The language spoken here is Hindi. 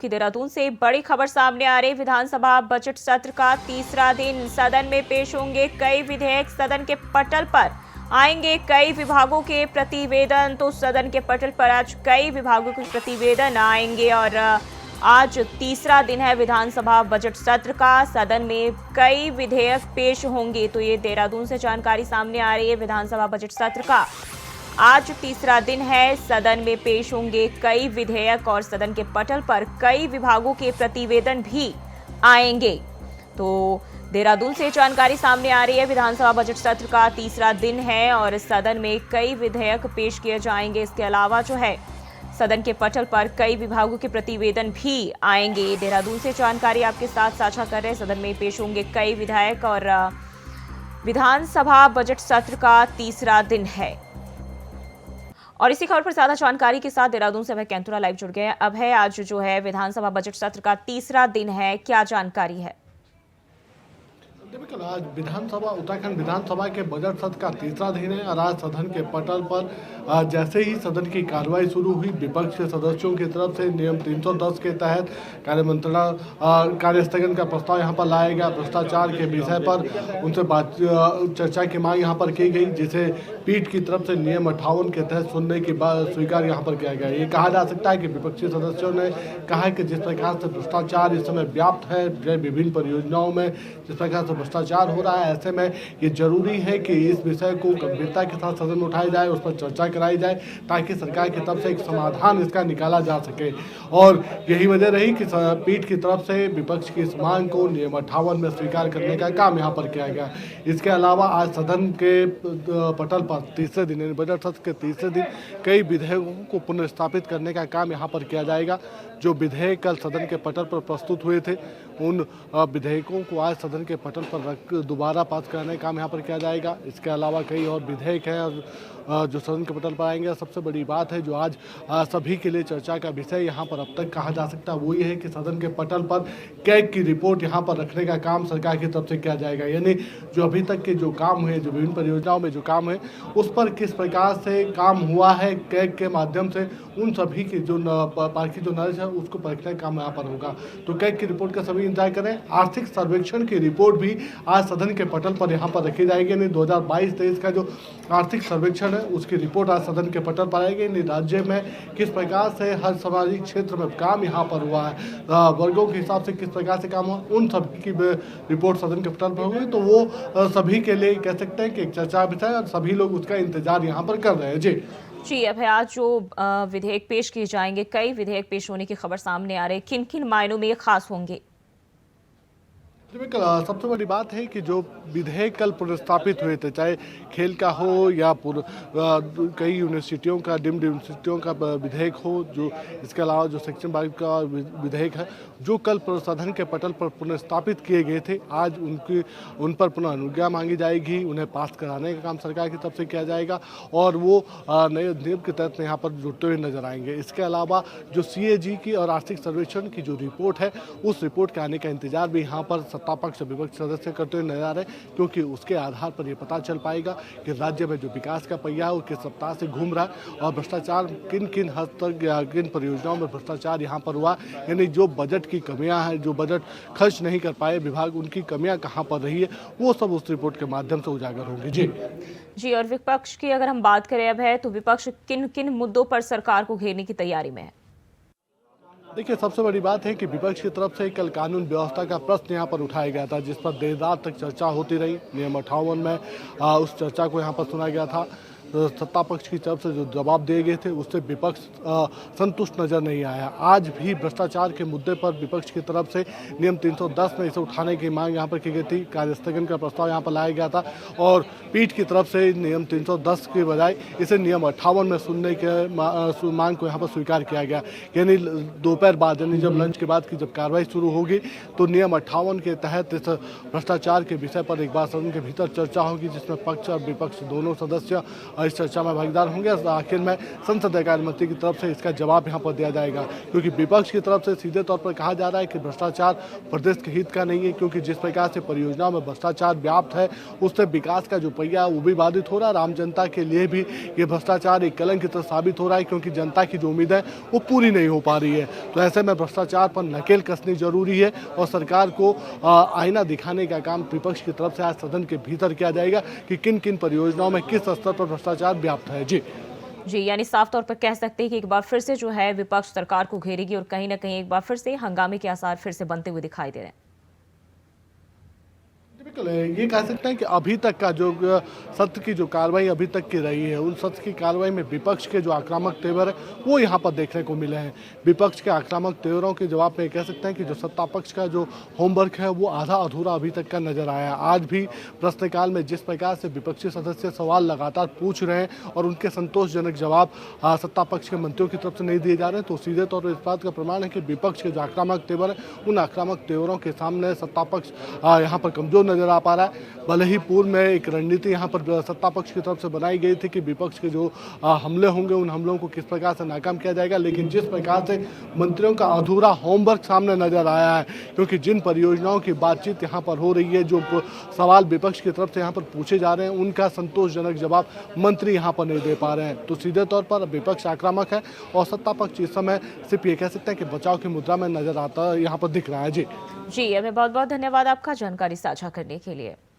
कि देहरादून से बड़ी खबर सामने आ रही। विधानसभा बजट सत्र का तीसरा दिन, सदन में पेश होंगे कई विधेयक, सदन के पटल पर आएंगे कई विभागों के प्रतिवेदन। तो सदन के पटल पर आज कई विभागों के प्रतिवेदन आएंगे और आज तीसरा दिन है विधानसभा बजट सत्र का। सदन में कई विधेयक पेश होंगे। तो ये देहरादून से जानकारी सामने आ रही है। विधानसभा बजट सत्र का आज तीसरा दिन है, सदन में पेश होंगे कई विधेयक और सदन के पटल पर कई विभागों के प्रतिवेदन भी आएंगे। तो देहरादून से जानकारी सामने आ रही है। विधानसभा बजट सत्र का तीसरा दिन है और सदन में कई विधेयक पेश किए जाएंगे। इसके अलावा जो है सदन के पटल पर कई विभागों के प्रतिवेदन भी आएंगे। देहरादून से जानकारी आपके साथ साझा कर रहे हैं। सदन में पेश होंगे कई विधेयक और विधानसभा बजट सत्र का तीसरा दिन है। और इसी खबर पर ज्यादा जानकारी के साथ देहरादून से अभय कैंतुरा लाइव जुड़ गए हैं। अब है आज जो है विधानसभा बजट सत्र का तीसरा दिन है, क्या जानकारी है? बिल्कुल, आज विधानसभा उत्तराखंड विधानसभा के बजट सत्र का तीसरा दिन है और आज सदन के पटल पर जैसे ही सदन की कार्रवाई शुरू हुई, विपक्ष के सदस्यों की तरफ से नियम 310 के तहत कार्य स्थगन का प्रस्ताव यहां पर लाया गया। भ्रष्टाचार के विषय पर उनसे चर्चा की मांग यहां पर की गई, जिसे पीठ की तरफ से नियम 58 के तहत सुनने की बात स्वीकार यहां पर किया गया। ये कहा जा सकता है कि विपक्षी सदस्यों ने कहा कि जिस प्रकार से भ्रष्टाचार इस समय व्याप्त है विभिन्न परियोजनाओं में, जिस प्रकार से भ्रष्टाचार हो रहा है, ऐसे में ये जरूरी है कि इस विषय को गंभीरता के साथ सदन में उठाया जाए, उस पर चर्चा कराई जाए, ताकि सरकार की तरफ से एक समाधान इसका निकाला जा सके। और यही वजह रही कि पीठ की तरफ से विपक्ष की इस मांग को नियम 58 में स्वीकार करने का काम यहाँ पर किया गया। इसके अलावा आज सदन के पटल पर तीसरे दिन, बजट सत्र के तीसरे दिन, कई विधेयकों को पुनर्स्थापित करने का काम यहाँ पर किया जाएगा। जो विधेयक कल सदन के पटल पर प्रस्तुत हुए थे, उन विधेयकों को आज सदन के पटल पर रख दोबारा पास करने का काम यहाँ पर किया जाएगा। इसके अलावा कई और विधेयक हैं और जो सदन के पटल पर आएंगे। सबसे बड़ी बात है जो आज सभी के लिए चर्चा का विषय यहाँ पर अब तक कहा जा सकता है, वो ये है कि सदन के पटल पर कैग की रिपोर्ट यहाँ पर रखने का काम सरकार की तरफ से किया जाएगा। यानी जो अभी तक के जो काम हुए, जो विभिन्न परियोजनाओं में जो काम है, उस पर किस प्रकार से काम हुआ है कैग के माध्यम से, उन सभी की जो पार्टी जो नॉलेज है उसको परखने का काम यहाँ पर होगा। तो कैग की रिपोर्ट का सभी इंतजार करें। आर्थिक सर्वेक्षण की रिपोर्ट भी आज सदन के पटल पर यहाँ पर रखी जाएगी। यानी 2022-23 का जो आर्थिक सर्वेक्षण है उसकी रिपोर्ट आज सदन के पटल पर आएगी। यानी राज्य में किस प्रकार से हर सामाजिक क्षेत्र में काम यहाँ पर हुआ है, वर्गों के हिसाब से किस प्रकार से काम हुआ, उन सभी की रिपोर्ट सदन के पटल पर होगी। तो वो सभी के लिए कह सकते हैं कि एक चर्चा विषय और सभी लोग उसका इंतजार यहाँ पर कर रहे हैं। जी, अब है आज जो विधेयक पेश किए जाएंगे, कई विधेयक पेश होने की खबर सामने आ रही है। किन किन मायनों में ये खास होंगे? सबसे बड़ी बात है कि जो विधेयक कल पुनर्स्थापित हुए थे, चाहे खेल का हो या कई यूनिवर्सिटियों का, डीम्ड यूनिवर्सिटियों का विधेयक हो, जो इसके अलावा जो सेक्शन 22 का विधेयक है, जो कल सदन के पटल पर पुनर्स्थापित किए गए थे, आज उन पर पुनः अनुज्ञा मांगी जाएगी, उन्हें पास कराने का काम सरकार की तरफ से किया जाएगा और वो नए नियम के तहत यहाँ पर जुड़ते हुए नजर आएंगे। इसके अलावा जो CAG की और आर्थिक सर्वेक्षण की जो रिपोर्ट है, उस रिपोर्ट के आने का इंतजार भी यहाँ पर सत्ता पक्ष विपक्ष सदस्य करते हुए नजर आ रहे हैं, क्योंकि उसके आधार पर यह पता चल पाएगा कि राज्य में जो विकास का पहिया है वो किस सप्ताह से घूम रहा है और भ्रष्टाचार किन किन हद तक या किन परियोजनाओं में भ्रष्टाचार यहाँ पर हुआ। यानी जो बजट की कमियां हैं, जो बजट खर्च नहीं कर पाए विभाग, उनकी कमियां कहाँ पर रही है, वो सब उस रिपोर्ट के माध्यम से उजागर होंगी। जी, और विपक्ष की अगर हम बात करें अब है, तो विपक्ष किन किन मुद्दों पर सरकार को घेरने की तैयारी में है? देखिए, सबसे बड़ी बात है कि विपक्ष की तरफ से कल कानून व्यवस्था का प्रश्न यहाँ पर उठाया गया था, जिस पर देर रात तक चर्चा होती रही। नियम 58 में उस चर्चा को यहाँ पर सुना गया था। सत्ता पक्ष की तरफ से जो जवाब दिए गए थे उससे विपक्ष संतुष्ट नजर नहीं आया। आज भी भ्रष्टाचार के मुद्दे पर विपक्ष की तरफ से नियम 310 में इसे उठाने की मांग यहाँ पर की गई थी। कार्यस्थगन का प्रस्ताव यहाँ पर लाया गया था और पीठ की तरफ से नियम 310 के बजाय इसे नियम 58 में सुनने के मांग को यहाँ पर स्वीकार किया गया। यानी दोपहर बाद, यानी जब लंच के बाद की जब कार्रवाई शुरू होगी, तो नियम 58 के तहत इस भ्रष्टाचार के विषय पर एक बार सदन के भीतर चर्चा होगी, जिसमें पक्ष और विपक्ष दोनों सदस्य इस चर्चा में भागीदार होंगे। आखिर में संसदीय कार्य मंत्री की तरफ से इसका जवाब यहाँ पर दिया जाएगा, क्योंकि विपक्ष की तरफ से सीधे तौर पर कहा जा रहा है कि भ्रष्टाचार प्रदेश के हित का नहीं है, क्योंकि जिस प्रकार से परियोजनाओं में भ्रष्टाचार व्याप्त है उससे विकास का जो पहिया है वो भी बाधित हो रहा है। आम जनता के लिए भी ये भ्रष्टाचार एक कलंक की तरह साबित हो रहा है, क्योंकि जनता की जो उम्मीद है वो पूरी नहीं हो पा रही है। तो ऐसे में भ्रष्टाचार पर नकेल कसनी जरूरी है और सरकार को आईना दिखाने का काम विपक्ष की तरफ से आज सदन के भीतर किया जाएगा कि किन किन परियोजनाओं में किस स्तर पर भ्रष्टाचार व्याप्त है। जी, यानी साफ तौर पर कह सकते हैं कि एक बार फिर से जो है विपक्ष सरकार को घेरेगी और कहीं ना कहीं एक बार फिर से हंगामे के आसार फिर से बनते हुए दिखाई दे रहे हैं। बिल्कुल, ये कह सकते हैं कि अभी तक का जो सत्र की जो कार्रवाई अभी तक की रही है, उन सत्र की कार्रवाई में विपक्ष के जो आक्रामक तेवर है वो यहाँ पर देखने को मिले हैं। विपक्ष के आक्रामक तेवरों के जवाब में कह सकते हैं कि जो सत्ता पक्ष का जो होमवर्क है वो आधा अधूरा अभी तक का नजर आया। आज भी प्रश्नकाल में जिस प्रकार से विपक्षी सदस्य सवाल लगातार पूछ रहे हैं और उनके संतोषजनक जवाब सत्ता पक्ष के मंत्रियों की तरफ से नहीं दिए जा रहे हैं, तो सीधे तौर पर इस बात का प्रमाण है कि विपक्ष के जो आक्रामक तेवर है उन आक्रामक तेवरों के सामने सत्ता पक्ष यहाँ पर कमजोर नजर आ पा रहा है। भले ही पूर्व में एक रणनीति यहाँ पर सत्ता पक्ष की तरफ से बनाई गई थी कि विपक्ष के जो हमले होंगे उन हमलों को किस प्रकार से नाकाम किया जाएगा, लेकिन जिस प्रकार से मंत्रियों का अधूरा होमवर्क सामने नजर आया है, क्योंकि जिन परियोजनाओं की बातचीत यहाँ पर हो रही है, जो सवाल विपक्ष की तरफ से यहाँ पर पूछे जा रहे हैं, उनका संतोषजनक जवाब मंत्री यहाँ पर नहीं दे पा रहे हैं। तो सीधे तौर पर विपक्ष आक्रामक है और सत्ता पक्ष इस समय सिर्फ ये कह सकते हैं कि बचाव की मुद्रा में नजर आता यहाँ पर दिख रहा है। जी, हमें बहुत बहुत धन्यवाद आपका जानकारी साझा करने के लिए।